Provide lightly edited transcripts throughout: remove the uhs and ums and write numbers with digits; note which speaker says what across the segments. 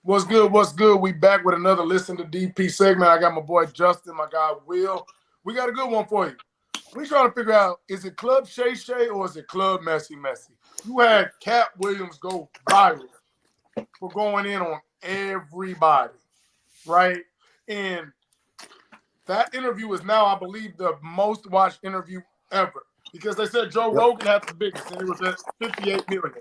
Speaker 1: What's good? What's good? We back with another Listen to DP segment. I got my boy Justin, my guy Will. We got a good one for you. We trying to figure out, is it Club Shay Shay or is it Club Messy Messy? You had Cat Williams go viral for going in on everybody, right? And that interview is now, I believe, the most watched interview ever because they said Joe Rogan had the biggest, and it was at 58 million.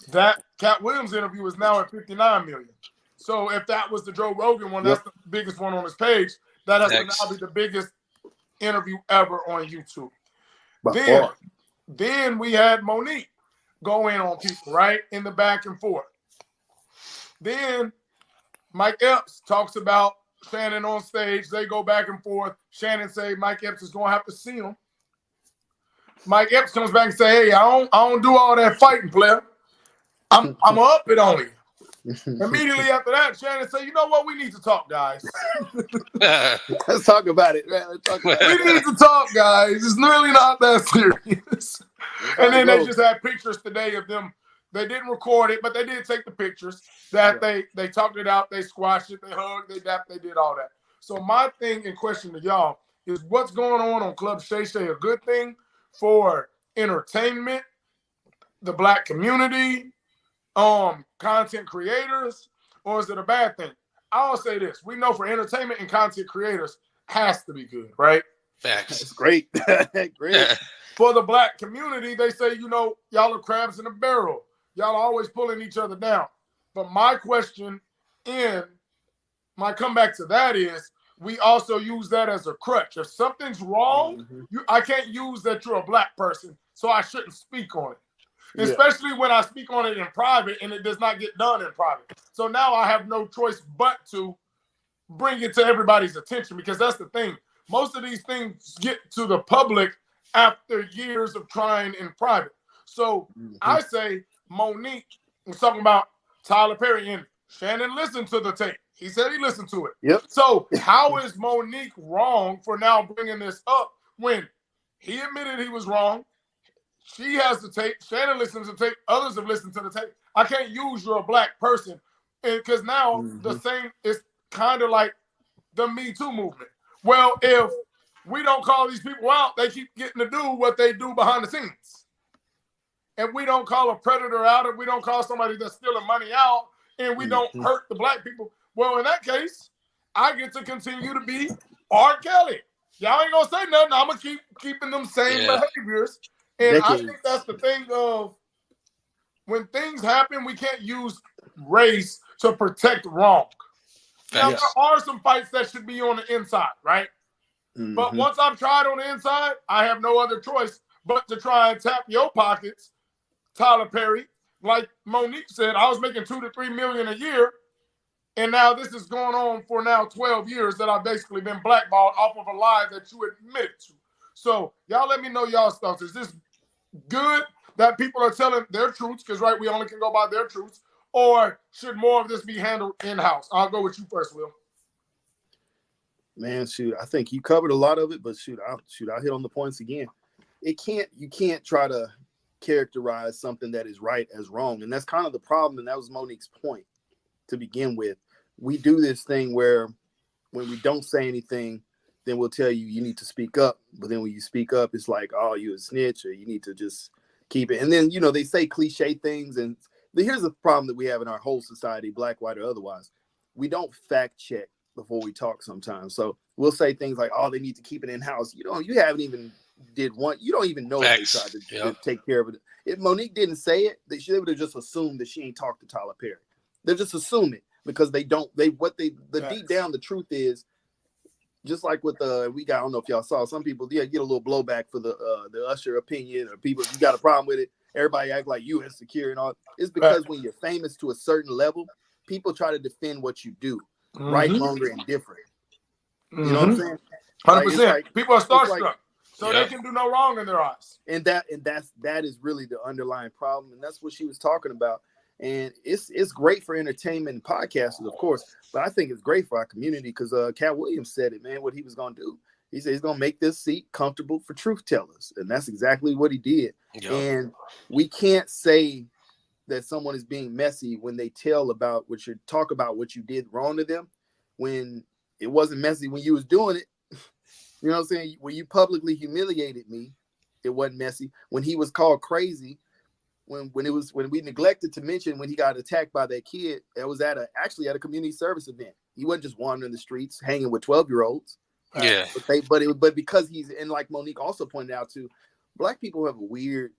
Speaker 1: That Cat Williams interview is now at 59 million. So if that was the Joe Rogan one, that's the biggest one on his page. That has to now be the biggest interview ever on YouTube. Then we had Monique go in on people, right? In the back and forth. Then Mike Epps talks about Shannon on stage. They go back and forth. Shannon say Mike Epps is going to have to see him. Mike Epps comes back and say, hey, I don't do all that fighting, player. I'm up it on you. Immediately after that, Shannon said, you know what? We need to talk, guys.
Speaker 2: Let's talk about it, man.
Speaker 1: We need to talk, guys. It's really not that serious. And then they just had pictures today of them. They didn't record it, but they did take the pictures that they talked it out, they squashed it, they hugged, they dapped, they did all that. So my thing in question to y'all is what's going on Club Shay Shay a good thing for entertainment, the black community, content creators, or is it a bad thing? I'll say this. We know for entertainment and content creators has to be good, right?
Speaker 3: Facts.
Speaker 2: It's great. Great.
Speaker 1: For the black community, they say, you know, y'all are crabs in a barrel. Y'all are always pulling each other down. But my question and my comeback to that is we also use that as a crutch. If something's wrong, I can't use that you're a black person, so I shouldn't speak on it. Especially when I speak on it in private and it does not get done in private. So now I have no choice but to bring it to everybody's attention because that's the thing. Most of these things get to the public after years of trying in private. So I say Monique was talking about Tyler Perry and Shannon listened to the tape. He said he listened to it.
Speaker 2: Yep.
Speaker 1: So how is Monique wrong for now bringing this up when he admitted he was wrong? She has the tape. Shannon listens to the tape. Others have listened to the tape. I can't use you're a black person because now the same is kind of like the Me Too movement. Well, if we don't call these people out, they keep getting to do what they do behind the scenes. And we don't call a predator out, if we don't call somebody that's stealing money out, and we don't hurt the black people, well, in that case, I get to continue to be R. Kelly. Y'all ain't gonna say nothing. I'm gonna keep keeping them same behaviors. And I think that's the thing of when things happen, we can't use race to protect wrong. Now, there are some fights that should be on the inside, right? But once I've tried on the inside, I have no other choice but to try and tap your pockets, Tyler Perry. Like Monique said, I was making $2 to $3 million a year. And now this is going on for now 12 years that I've basically been blackballed off of a lie that you admitted to. So y'all let me know y'all's thoughts. Is this good that people are telling their truths? Because, right, we only can go by their truths. Or should more of this be handled in-house? I'll go with you first, Will.
Speaker 2: Man, shoot, I think you covered a lot of it, but I'll hit on the points again. You can't try to characterize something that is right as wrong. And that's kind of the problem. And that was Monique's point to begin with. We do this thing where when we don't say anything, then we'll tell you need to speak up. But then when you speak up, it's like, oh, you a snitch, or you need to just keep it. And then, they say cliche things. And here's the problem that we have in our whole society, black, white, or otherwise. We don't fact check before we talk sometimes. So we'll say things like, oh, they need to keep it in-house. You haven't even did one. You don't even know if they tried to take care of it. If Monique didn't say it, they would have just assumed that she ain't talked to Tyler Perry. They're just assuming because deep down, the truth is, just like with I don't know if y'all saw, some people get a little blowback for the Usher opinion, or people, you got a problem with it, everybody act like you insecure and all. It's because when you're famous to a certain level, people try to defend what you do, right, wrong, or indifferent. You know what I'm saying?
Speaker 1: 100%. People are starstruck, so they can do no wrong in their eyes.
Speaker 2: And that is really the underlying problem, and that's what she was talking about. And it's great for entertainment and podcasters, of course, but I think it's great for our community because Cat Williams said it, man, what he was going to do. He said he's going to make this seat comfortable for truth tellers, and that's exactly what he did. Yep. And we can't say that someone is being messy when they talk about what you did wrong to them, when it wasn't messy when you was doing it. You know what I'm saying? When you publicly humiliated me, it wasn't messy. When he was called crazy, when we neglected to mention when he got attacked by that kid, it was actually at a community service event. He wasn't just wandering the streets hanging with 12-year-olds.
Speaker 3: Yeah.
Speaker 2: But because he's, and like Monique also pointed out too, Black people have a weird,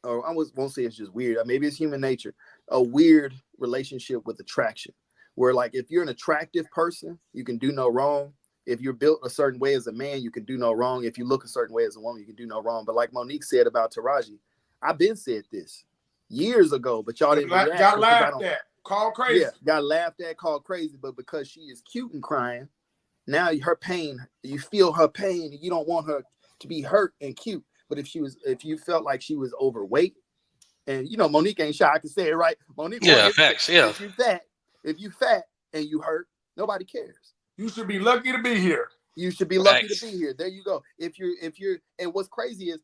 Speaker 2: or I won't say it's just weird, maybe it's human nature, a weird relationship with attraction, where like if you're an attractive person, you can do no wrong. If you're built a certain way as a man, you can do no wrong. If you look a certain way as a woman, you can do no wrong. But like Monique said about Taraji, I've been said this years ago, but y'all didn't react.
Speaker 1: Got laughed at, called crazy.
Speaker 2: Yeah, got laughed at, called crazy. But because she is cute and crying, now her pain, you feel her pain. You don't want her to be hurt and cute. But if you felt like she was overweight, and you know Monique ain't shy, I can say it right. Monique,
Speaker 3: yeah, facts. Yeah,
Speaker 2: if you fat and you hurt, nobody cares.
Speaker 1: You should be lucky to be here.
Speaker 2: You should be lucky to be here. There you go. If you're, and what's crazy is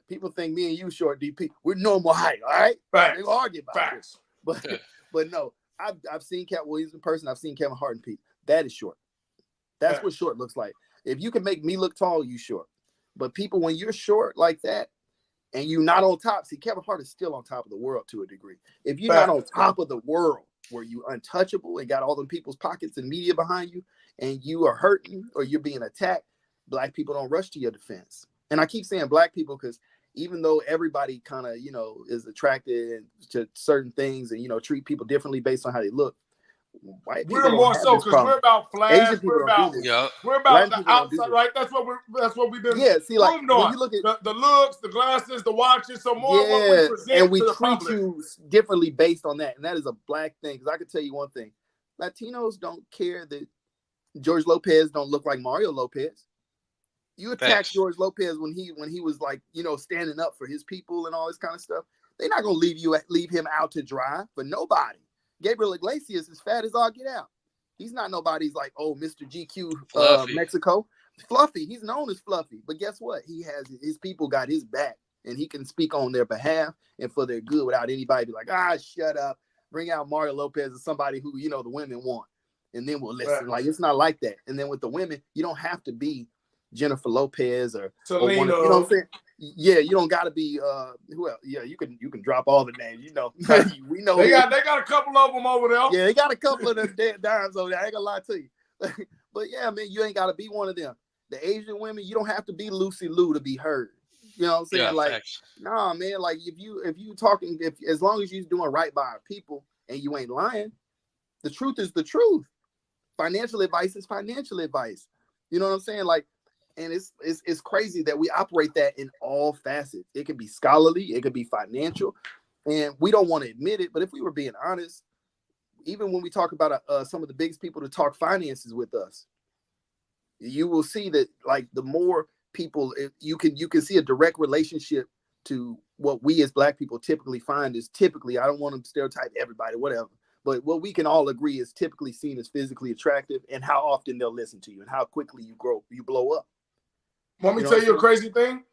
Speaker 2: people think me and you short DP, we're normal height, all right?
Speaker 1: Facts.
Speaker 2: They argue about
Speaker 1: Facts.
Speaker 2: this. But no, I've seen Cat Williams in person. I've seen Kevin Hart in people. That is short. That's what short looks like. If you can make me look tall, you short. But people, when you're short like that and you're not on top, see, Kevin Hart is still on top of the world to a degree. If you're not on top of the world, where you untouchable and got all them people's pockets and media behind you, and you are hurting or you're being attacked, Black people don't rush to your defense. And I keep saying Black people because even though everybody kind of, is attracted to certain things and, treat people differently based on how they look, white people
Speaker 1: we're more so because we're about flash. We're about the outside, right? That's what we've been.
Speaker 2: Yeah, see, like when you look
Speaker 1: at the looks, the glasses, the watches, so more what we present
Speaker 2: and we
Speaker 1: to the
Speaker 2: treat
Speaker 1: public.
Speaker 2: you differently based on that, and that is a Black thing. Because I can tell you one thing: Latinos don't care that George Lopez don't look like Mario Lopez. You attack George Lopez when he was like standing up for his people and all this kind of stuff. They're not gonna leave him out to dry for nobody. Gabriel Iglesias is fat as all get out. He's not nobody's like, oh, Mr. GQ Mexico. Fluffy. He's known as Fluffy. But guess what? He has his people got his back, and he can speak on their behalf and for their good without anybody be like, shut up. Bring out Mario Lopez as somebody who, the women want. And then we'll listen. Like, it's not like that. And then with the women, you don't have to be Jennifer Lopez or
Speaker 1: Selena.
Speaker 2: You know what I'm saying? Yeah, you don't got to be who else? Yeah, you can drop all the names. We know
Speaker 1: they got a couple of them over there.
Speaker 2: Yeah, they got a couple of them dead dimes over there. I ain't gonna lie to you. But yeah, man, you ain't got to be one of them. The Asian women, you don't have to be Lucy Liu to be heard. You know what I'm saying?
Speaker 3: Yeah,
Speaker 2: like,
Speaker 3: facts.
Speaker 2: nah, man. Like if you talking, as long as you're doing right by our people and you ain't lying, the truth is the truth. Financial advice is financial advice. You know what I'm saying? Like. And it's crazy that we operate that in all facets. It can be scholarly, it could be financial, and we don't want to admit it. But if we were being honest, even when we talk about some of the biggest people to talk finances with us, you will see that like the more people, you can see a direct relationship to what we as Black people typically find is typically, I don't want to stereotype everybody, whatever. But what we can all agree is typically seen as physically attractive and how often they'll listen to you and how quickly you blow up.
Speaker 1: Want me to tell you a crazy thing?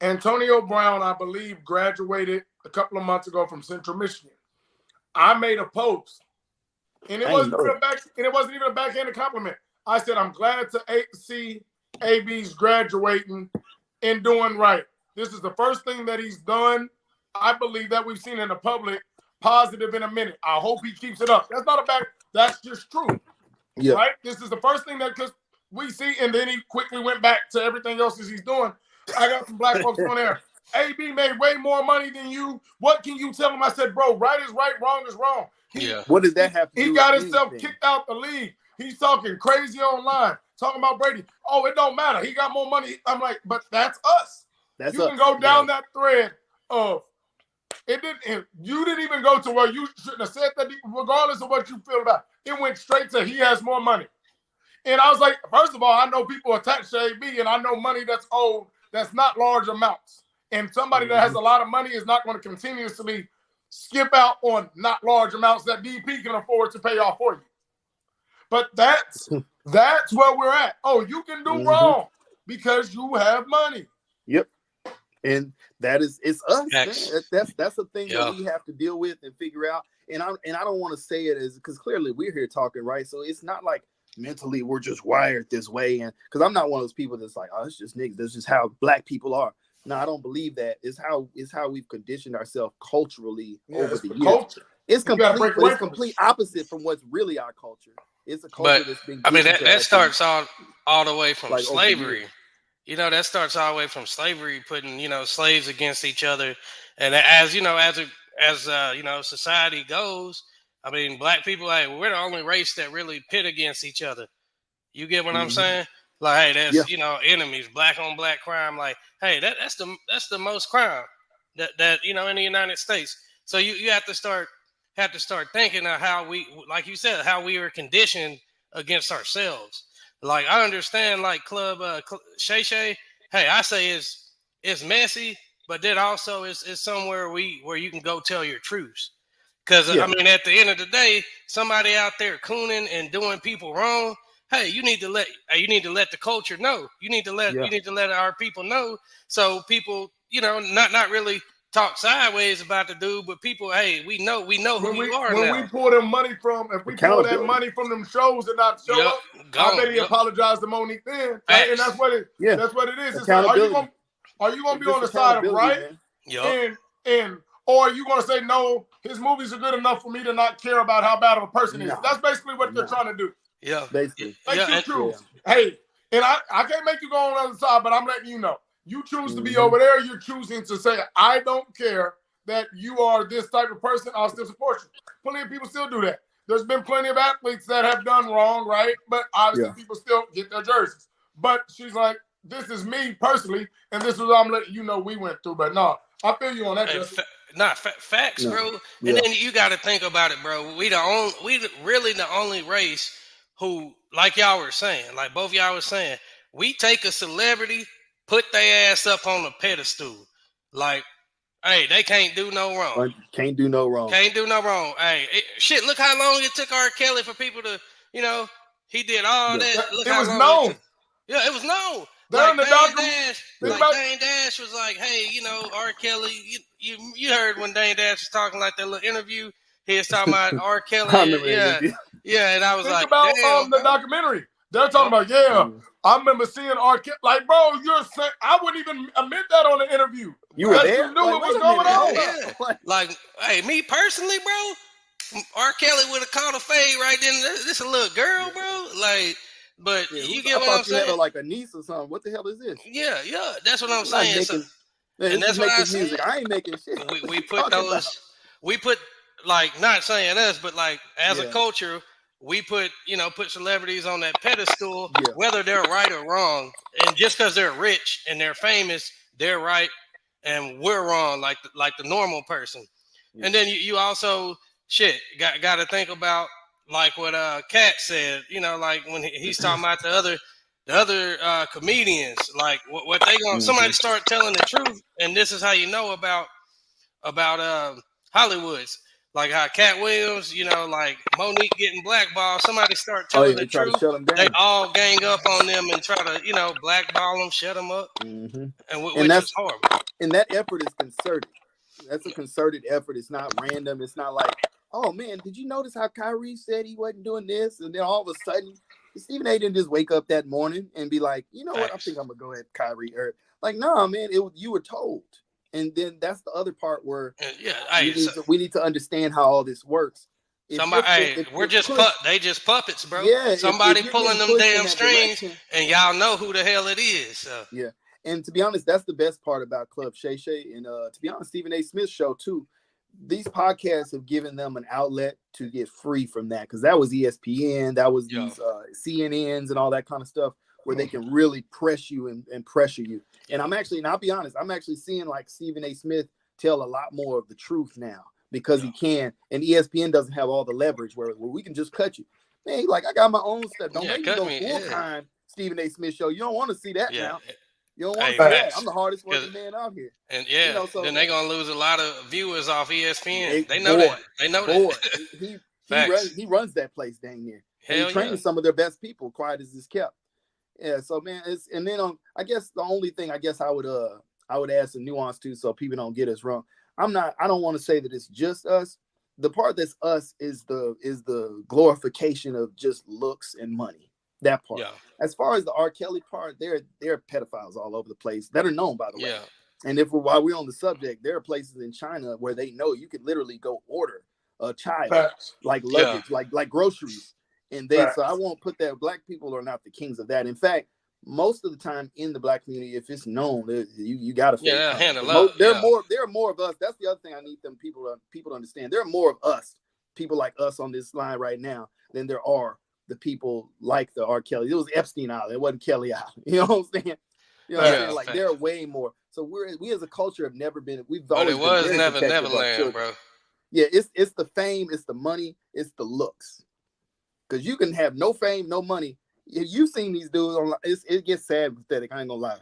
Speaker 1: Antonio Brown, I believe, graduated a couple of months ago from Central Michigan. I made a post, and it wasn't even a backhanded compliment. I said, I'm glad to see AB's graduating and doing right. This is the first thing that he's done, I believe, that we've seen in the public positive in a minute. I hope he keeps it up. That's just true.
Speaker 2: Yeah.
Speaker 1: Right? This is the first thing that we see, and then he quickly went back to everything else that he's doing. I got some Black folks on there. AB made way more money than you. What can you tell him? I said, bro, right is right, wrong is wrong.
Speaker 2: What does that have to do?
Speaker 1: He got himself kicked out the league. He's talking crazy online, talking about Brady. Oh, it don't matter. He got more money. I'm like, but that's us. You can go down that thread of it didn't. You didn't even go to where you shouldn't have said that. Regardless of what you feel about it, it went straight to he has more money. And I was like, first of all, I know people attach to AB, and I know money that's owed that's not large amounts. And somebody that has a lot of money is not going to continuously skip out on not large amounts that DP can afford to pay off for you. But that's where we're at. Oh, you can do wrong because you have money.
Speaker 2: Yep. And it's us,
Speaker 3: Facts.
Speaker 2: man. That's a thing that
Speaker 3: Yeah.
Speaker 2: we have to deal with and figure out. And I don't want to say it as because clearly we're here talking, right? So it's not like mentally we're just wired this way. And because I'm not one of those people that's like, oh, it's just niggas. That's just how black people are. No, I don't believe that. It's how we've conditioned ourselves culturally over
Speaker 1: it's
Speaker 2: the
Speaker 1: the
Speaker 2: years.
Speaker 1: culture.
Speaker 2: It's
Speaker 1: You gotta
Speaker 2: complete,
Speaker 1: break
Speaker 2: but
Speaker 1: away
Speaker 2: it's
Speaker 1: from
Speaker 2: complete
Speaker 1: it.
Speaker 2: opposite from what's really our culture. It's a culture
Speaker 3: But
Speaker 2: that's been
Speaker 3: I mean
Speaker 2: given to
Speaker 3: that
Speaker 2: us
Speaker 3: starts all the way from
Speaker 2: like over the years.
Speaker 3: slavery. You know, that starts all the way from slavery, putting slaves against each other, and as society goes. I mean, black people, hey, we're the only race that really pit against each other. You get what I'm
Speaker 2: Mhm.
Speaker 3: saying? Like, hey,
Speaker 2: Yeah,
Speaker 3: that's enemies, black on black crime. Like, hey, that's the most crime that in the United States. So you have to start thinking of how we, like you said, how we were conditioned against ourselves. Like I understand, like Club Shay Shay. Hey, I say it's messy, but then also it's somewhere where you can go tell your truths. Because I
Speaker 2: yeah,
Speaker 3: mean, at the end of the day, somebody out there cooning and doing people wrong. Hey, you need to let the culture know. You need to let
Speaker 2: yeah.
Speaker 3: our people know, so people not really talk sideways about the dude, but people, hey, we know who you are
Speaker 1: When we
Speaker 3: now.
Speaker 1: pull them money from, if we pull that
Speaker 2: Accountability.
Speaker 1: money from them shows and not show
Speaker 3: Yep,
Speaker 1: up, I bet
Speaker 3: gone.
Speaker 1: he
Speaker 3: Yep,
Speaker 1: apologized to Monique then, right? And
Speaker 3: facts.
Speaker 2: Yeah,
Speaker 1: that's what it is. It's like,
Speaker 2: accountability.
Speaker 1: are you gonna
Speaker 2: It's
Speaker 1: be
Speaker 2: just
Speaker 1: on the side of
Speaker 2: accountability,
Speaker 1: right,
Speaker 2: man.
Speaker 3: Yep,
Speaker 1: and or are you gonna say no? His movies are good enough for me to not care about how bad of a person he is.
Speaker 2: No,
Speaker 1: That's basically what they're
Speaker 2: no.
Speaker 1: trying to do.
Speaker 3: yeah,
Speaker 2: Basically,
Speaker 1: Make
Speaker 3: yeah,
Speaker 1: you
Speaker 3: and
Speaker 1: choose.
Speaker 2: yeah.
Speaker 1: Hey, and I can't make you go on the other side, but I'm letting you know. You choose to be
Speaker 2: Hmm.
Speaker 1: over there. You're choosing to say, I don't care that you are this type of person. I'll still support you. Plenty of people still do that. There's been plenty of athletes that have done wrong, right? But obviously,
Speaker 2: Yeah,
Speaker 1: people still get their jerseys. But she's like, this is me personally, and this is what I'm letting you know we went through. But no, I feel you on that,
Speaker 3: and
Speaker 1: Justin.
Speaker 3: facts,
Speaker 2: no,
Speaker 3: bro. And
Speaker 2: yeah,
Speaker 3: then you got to think about it, bro. Really the only race who, like y'all were saying, like both y'all were saying, we take a celebrity, put their ass up on a pedestal, like, hey, they can't do no wrong.
Speaker 2: can't do no wrong.
Speaker 3: Can't do no wrong. Hey, shit, look how long it took R. Kelly for people to, he did all
Speaker 2: Yeah,
Speaker 3: that. Look
Speaker 1: It
Speaker 3: how
Speaker 1: was
Speaker 3: long it
Speaker 1: known.
Speaker 3: took. Yeah, it was known.
Speaker 1: They're
Speaker 3: Like
Speaker 1: in the
Speaker 3: Dane
Speaker 1: document.
Speaker 3: Dash,
Speaker 1: Think
Speaker 2: yeah.
Speaker 3: like
Speaker 1: about
Speaker 3: Dane Dash was like, hey, R. Kelly, you heard when Dane Dash was talking like that little interview. He was talking about R.
Speaker 2: I
Speaker 3: Kelly,
Speaker 2: remember that
Speaker 3: yeah,
Speaker 2: interview.
Speaker 3: yeah, and I was
Speaker 1: think
Speaker 3: like,
Speaker 1: about
Speaker 3: damn,
Speaker 1: the
Speaker 3: bro.
Speaker 1: documentary. They're talking
Speaker 3: Yep.
Speaker 1: about, yeah.
Speaker 2: Mm.
Speaker 1: I remember seeing R. Kelly. Like, bro, you're saying I wouldn't even admit that on the interview.
Speaker 2: You were
Speaker 3: Bro,
Speaker 1: That you
Speaker 2: there?
Speaker 1: knew
Speaker 2: Like,
Speaker 1: what
Speaker 2: wait
Speaker 1: was
Speaker 2: a
Speaker 1: going
Speaker 2: minute.
Speaker 3: yeah,
Speaker 2: Hold
Speaker 1: on.
Speaker 2: up.
Speaker 3: yeah.
Speaker 2: Like,
Speaker 3: Like, hey, me personally, bro, R. Kelly would have caught a fade right then. This a little girl, bro. Like, but
Speaker 2: yeah,
Speaker 3: you
Speaker 2: I
Speaker 3: get what I'm
Speaker 2: thought you had
Speaker 3: saying?
Speaker 2: like a niece or something. What the hell is this?
Speaker 3: Yeah, yeah. That's what I'm
Speaker 2: I'm not
Speaker 3: saying. So,
Speaker 2: making. Man,
Speaker 3: and
Speaker 2: let's
Speaker 3: that's
Speaker 2: just
Speaker 3: what
Speaker 2: make
Speaker 3: I
Speaker 2: this
Speaker 3: said.
Speaker 2: music. I ain't making shit. What
Speaker 3: We
Speaker 2: you
Speaker 3: put
Speaker 2: talking about?
Speaker 3: those. We put, like, not saying us, but like as a
Speaker 2: Yeah,
Speaker 3: culture, we put celebrities on that pedestal,
Speaker 2: yeah,
Speaker 3: whether they're right or wrong. And just because they're rich and they're famous, they're right, and we're wrong, like the normal person.
Speaker 2: yeah.
Speaker 3: And then you also shit got to think about like what Cat said, like when he's talking about the other comedians, like what they going
Speaker 2: Hmm.
Speaker 3: somebody start telling the truth, and this is how you know about Hollywood's, like how Cat Williams, like Monique getting blackballed. Somebody start
Speaker 2: Oh
Speaker 3: telling
Speaker 2: yeah,
Speaker 3: the
Speaker 2: they try to
Speaker 3: truth,
Speaker 2: shut them
Speaker 3: they
Speaker 2: down.
Speaker 3: all gang up on them and try to blackball them, shut them up,
Speaker 2: Hmm.
Speaker 3: and
Speaker 2: And
Speaker 3: which is
Speaker 2: that's
Speaker 3: horrible.
Speaker 2: and that effort is concerted. That's a concerted effort. It's not random. It's not like, oh man, did you notice how Kyrie said he wasn't doing this, and then all of a sudden, Stephen A. didn't just wake up that morning and be like, you know what, I think
Speaker 3: Facts.
Speaker 2: I'm gonna go ahead Kyrie. Or like, nah, man, you were told. And then that's the other part where
Speaker 3: And yeah, hey,
Speaker 2: we need to understand how all this works. If
Speaker 3: somebody,
Speaker 2: you're
Speaker 3: hey, we're
Speaker 2: if
Speaker 3: just
Speaker 2: push,
Speaker 3: they just puppets, bro.
Speaker 2: yeah, if
Speaker 3: Somebody
Speaker 2: you're
Speaker 3: pulling
Speaker 2: getting
Speaker 3: them
Speaker 2: pushed in
Speaker 3: damn
Speaker 2: that
Speaker 3: strings,
Speaker 2: direction,
Speaker 3: and y'all know who the hell it is. So
Speaker 2: yeah. And to be honest, that's the best part about Club Shay Shay. And to be honest, Stephen A. Smith's show too. These podcasts have given them an outlet to get free from that, because that was ESPN, that was
Speaker 3: yo,
Speaker 2: these CNNs and all that kind of stuff where they can really press you and pressure you. And
Speaker 3: yo,
Speaker 2: and I'll be honest, I'm actually seeing like Stephen A. Smith tell a lot more of the truth now because
Speaker 3: yo,
Speaker 2: he can. And ESPN doesn't have all the leverage where we can just cut you. Man, like I got my own stuff. Don't
Speaker 3: yeah,
Speaker 2: make me
Speaker 3: cut
Speaker 2: go
Speaker 3: me,
Speaker 2: full
Speaker 3: yeah,
Speaker 2: time Stephen A. Smith show. You don't want to see that
Speaker 3: yeah.
Speaker 2: now. You don't want
Speaker 3: Hey,
Speaker 2: to see that. I'm
Speaker 3: facts.
Speaker 2: the hardest
Speaker 3: Cause
Speaker 2: working man out here.
Speaker 3: and
Speaker 2: You
Speaker 3: yeah,
Speaker 2: know,
Speaker 3: then
Speaker 2: so
Speaker 3: they gonna lose a lot of viewers off ESPN. They know that.
Speaker 2: boy,
Speaker 3: They know that.
Speaker 2: boy,
Speaker 3: Facts.
Speaker 2: he runs that place dang near. And he
Speaker 3: Hell yeah.
Speaker 2: trains some of their best people, quiet as is kept. Yeah, so man, it's and then I guess the only thing I guess I I would add some nuance too, so people don't get us wrong. I don't want to say that it's just us. The part that's us is the glorification of just looks and money. That part.
Speaker 3: Yeah.
Speaker 2: As far as the R. Kelly part, there are pedophiles all over the place that are known, by the way.
Speaker 3: Yeah.
Speaker 2: And while we're on the subject, there are places in China where they know you could literally go order a child
Speaker 1: Facts.
Speaker 2: like luggage, like groceries. And so I won't put that. Black people are not the kings of that. In fact, most of the time in the Black community, if it's known, you got to
Speaker 3: handle up.
Speaker 2: There are more of us. That's the other thing I need people to understand. There are more of us, people like us on this line right now, than there are the people like the R. Kelly. It was Epstein Island. It wasn't Kelly Island. You know what I'm saying? You know what I'm saying? Like there are way more. So we as a culture have never been. We've always been very protective of
Speaker 3: Neverland, bro.
Speaker 2: Yeah, it's the fame, it's the money, it's the looks. Because you can have no fame, no money. You've seen these dudes online. It gets sad and pathetic. I ain't gonna lie.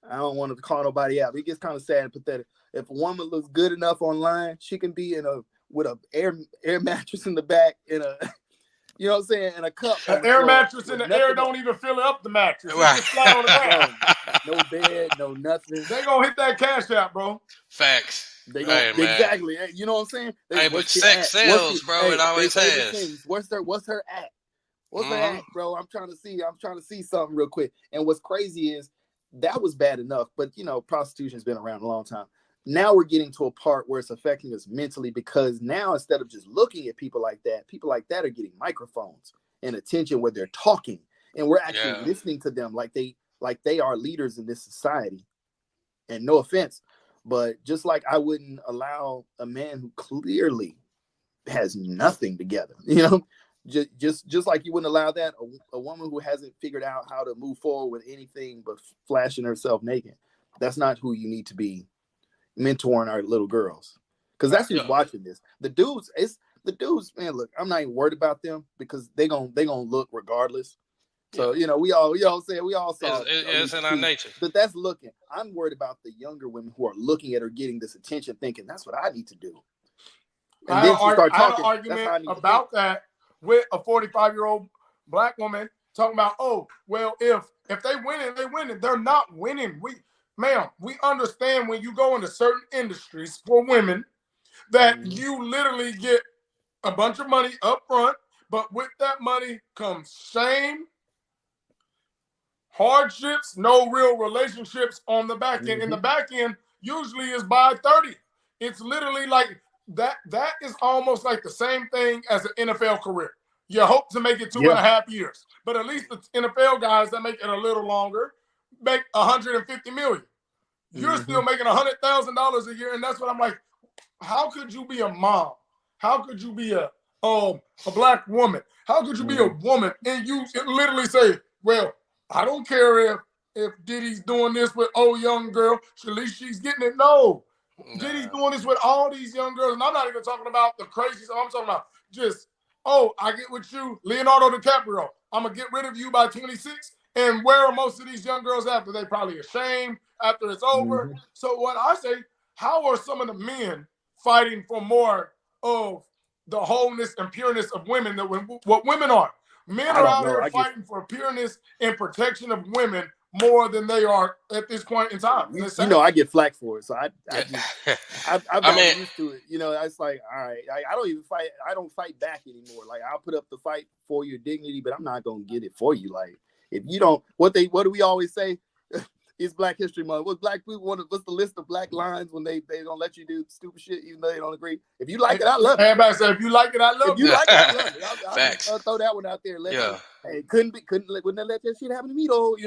Speaker 2: I don't want to call nobody out. It gets kind of sad and pathetic. If a woman looks good enough online, she can be with a air mattress in the back and you know what I'm saying, and a cup.
Speaker 1: An air mattress in the air don't even fill up the mattress. Right. Just flat on the ground.
Speaker 2: No bed, no nothing.
Speaker 1: They gonna hit that cash out, bro.
Speaker 3: Facts.
Speaker 2: They gonna exactly. You know what I'm saying?
Speaker 3: Hey, but sex sells, bro. It always has.
Speaker 2: What's her act? What's her act, bro? I'm trying to see something real quick. And what's crazy is that was bad enough, but prostitution's been around a long time. Now we're getting to a part where it's affecting us mentally, because now instead of just looking at people like that are getting microphones and attention where they're talking, and we're actually listening to them like they are leaders in this society. And no offense, but just like I wouldn't allow a man who clearly has nothing together, just like you wouldn't allow that a woman who hasn't figured out how to move forward with anything but flashing herself naked. That's not who you need to be mentoring our little girls, because that's who's watching this. The dudes, man. Look, I'm not even worried about them because they gonna look regardless. So we all saw
Speaker 3: it's in our nature.
Speaker 2: But that's looking. I'm worried about the younger women who are looking at her getting this attention, thinking that's what I need to do. And then she start talking.
Speaker 1: I had an argument about that with a 45-year-old Black woman talking about, oh, well, if they winning, they winning. They're not winning. We understand when you go into certain industries for women that you literally get a bunch of money up front, but with that money comes shame, hardships, no real relationships on the back end. And the back end usually is by 30. It's literally like that. That is almost like the same thing as an NFL career. You hope to make it 2.5 years, but at least the NFL guys that make it a little longer make $150 million. You're still making $100,000 a year, and that's what I'm like. How could you be a mom? How could you be a Black woman? How could you be a woman and you literally say, well, I don't care if Diddy's doing this with young girl, at least she's getting it. No. Diddy's doing this with all these young girls, and I'm not even talking about the crazy stuff. I'm talking about just, I get with you, Leonardo DiCaprio. I'm going to get rid of you by 26. And where are most of these young girls after? They probably ashamed after it's over. So what I say, how are some of the men fighting for more of the wholeness and pureness of women than what women are? Men are out here fighting for pureness and protection of women more than they are at this point in time.
Speaker 2: I get flack for it, so I've gotten used to it. It's like, all right, I don't even fight. I don't fight back anymore. Like, I'll put up the fight for your dignity, but I'm not gonna get it for you. Like, if you don't, what do we always say? It's Black History Month. What's Black people what's the list of Black lines when they don't let you do stupid shit even though they don't agree? If you like it, I love it.
Speaker 1: Everybody say, if you like it, I love it.
Speaker 2: If you like it, I love it. Facts. I'll throw that one out there. Wouldn't let that shit happen to me though?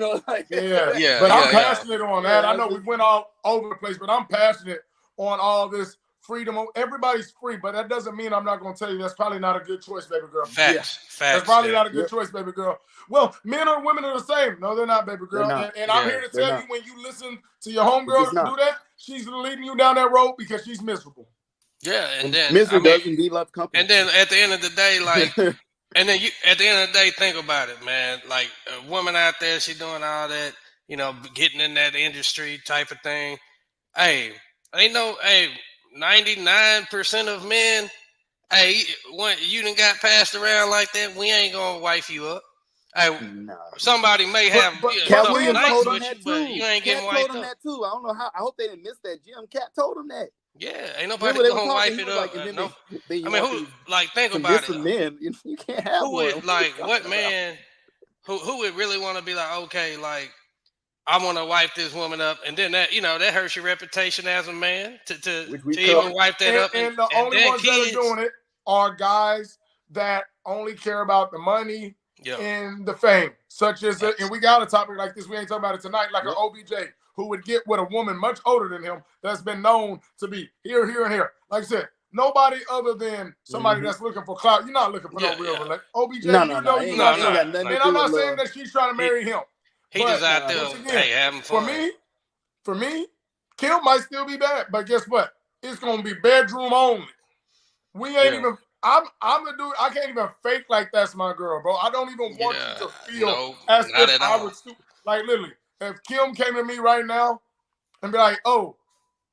Speaker 1: But I'm passionate on that. I know we went all over the place, but I'm passionate on all this freedom. Everybody's free, but that doesn't mean I'm not going to tell you that's probably not a good choice, baby girl.
Speaker 3: Facts.
Speaker 1: That's probably not a good choice, baby girl. Well, men or women are the same. No, they're not, baby girl. And I'm here to tell you, when you listen to your homegirl do that, she's leading you down that road because she's miserable.
Speaker 3: Yeah, and then
Speaker 2: misery doesn't be love company.
Speaker 3: And then at the end of the day, like, at the end of the day, think about it, man. Like, a woman out there, she doing all that, getting in that industry type of thing. Hey, 99% of men, when you done got passed around like that, we ain't gonna wife you up. Hey,
Speaker 2: Nah.
Speaker 3: somebody may have
Speaker 2: Cat
Speaker 3: something
Speaker 2: Williams
Speaker 3: nice
Speaker 2: told him
Speaker 3: with
Speaker 2: that
Speaker 3: you,
Speaker 2: too.
Speaker 3: but you ain't getting
Speaker 2: Cat
Speaker 3: wiped
Speaker 2: told him
Speaker 3: up.
Speaker 2: that too. I don't know how. I hope they didn't miss that. Jim Cat told him that.
Speaker 3: Yeah, ain't nobody
Speaker 2: Remember they were
Speaker 3: gonna wipe
Speaker 2: talking. He
Speaker 3: it
Speaker 2: was
Speaker 3: up.
Speaker 2: like, and then
Speaker 3: No,
Speaker 2: then
Speaker 3: I
Speaker 2: you
Speaker 3: mean,
Speaker 2: want
Speaker 3: who
Speaker 2: these
Speaker 3: like think about it?
Speaker 2: submissive men. You can't have
Speaker 3: Who
Speaker 2: one.
Speaker 3: would
Speaker 2: What are
Speaker 3: like
Speaker 2: you
Speaker 3: what
Speaker 2: talking about?
Speaker 3: man? Who would really want to be like, okay, like I want to wipe this woman up, and then that that hurts your reputation as a man
Speaker 2: Which we
Speaker 3: to even
Speaker 2: covered.
Speaker 3: wipe that up,
Speaker 1: And the
Speaker 3: and
Speaker 1: only
Speaker 3: then
Speaker 1: ones that are
Speaker 3: kids.
Speaker 1: doing it are guys that only care about the money
Speaker 3: Yeah,
Speaker 1: and the fame, such as
Speaker 3: facts.
Speaker 1: and we got a topic like this. We ain't talking about it tonight, like
Speaker 2: Yep.
Speaker 1: an OBJ who would get with a woman much older than him that's been known to be here, here, and here. Like I said, nobody other than somebody that's looking for clout. You're not looking for no real relationship. OBJ,
Speaker 2: No,
Speaker 1: you know you
Speaker 2: ain't
Speaker 1: like
Speaker 2: got
Speaker 1: her.
Speaker 2: nothing to
Speaker 1: And
Speaker 2: do
Speaker 1: I'm not
Speaker 2: with
Speaker 1: saying
Speaker 2: love.
Speaker 1: that she's trying to marry him.
Speaker 3: He just out there,
Speaker 1: once again,
Speaker 3: hey, having
Speaker 1: for
Speaker 3: fun.
Speaker 1: me, Kim might still be bad, but guess what? It's gonna be bedroom only. We ain't even. I'm the dude. I can't even fake like that's my girl, bro. I don't even want you to feel as
Speaker 3: not
Speaker 1: if
Speaker 3: at
Speaker 1: I
Speaker 3: all.
Speaker 1: would like literally. If Kim came to me right now and be like, "Oh,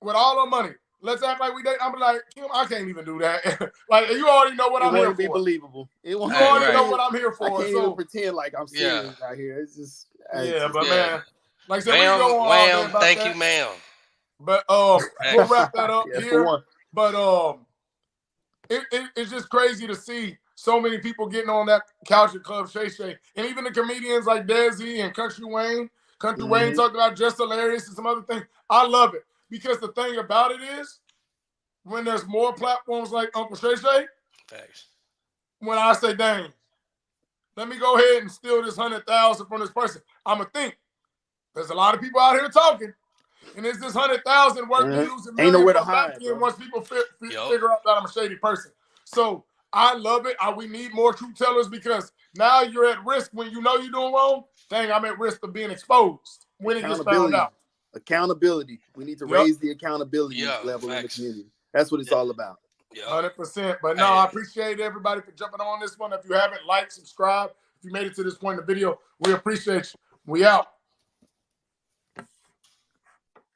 Speaker 1: with all her money, let's act like we date," I'm be like, "Kim, I can't even do that." Like you already know what
Speaker 2: It
Speaker 1: I'm here
Speaker 2: won't be
Speaker 1: for.
Speaker 2: believable. It won't.
Speaker 1: You already know what I'm here
Speaker 2: I
Speaker 1: for.
Speaker 2: can't
Speaker 1: So
Speaker 2: even pretend like I'm serious out here. It's just
Speaker 1: man, like I said, we can
Speaker 3: Ma'am,
Speaker 1: go on all day
Speaker 3: ma'am,
Speaker 1: about
Speaker 3: thank
Speaker 1: that.
Speaker 3: you, ma'am.
Speaker 1: But we'll wrap that up
Speaker 2: Yeah, for
Speaker 1: here.
Speaker 2: one.
Speaker 1: But it's just crazy to see so many people getting on that couch at Club Shay Shay. And even the comedians like Desi and Country Wayne. Country Wayne talked about Just Hilarious and some other things. I love it. Because the thing about it is, when there's more platforms like Uncle Shay Shay,
Speaker 3: Thanks.
Speaker 1: when I say, dang, let me go ahead and steal this 100,000 from this person, I'm going to think, there's a lot of people out here talking. And is this 100,000 worth me losing millions
Speaker 2: nowhere to
Speaker 1: on back
Speaker 2: hide,
Speaker 1: end once people
Speaker 3: Yup.
Speaker 1: figure out that I'm a shady person? So I love it. We need more truth tellers because now you're at risk when you know you're doing wrong. Dang, I'm at risk of being exposed when it gets found out.
Speaker 2: Accountability. We need to raise the accountability level in the community. That's what it's all about.
Speaker 1: 100%. But no, I appreciate everybody for jumping on this one. If you haven't liked, subscribe. If you made it to this point in the video, we appreciate you. We out.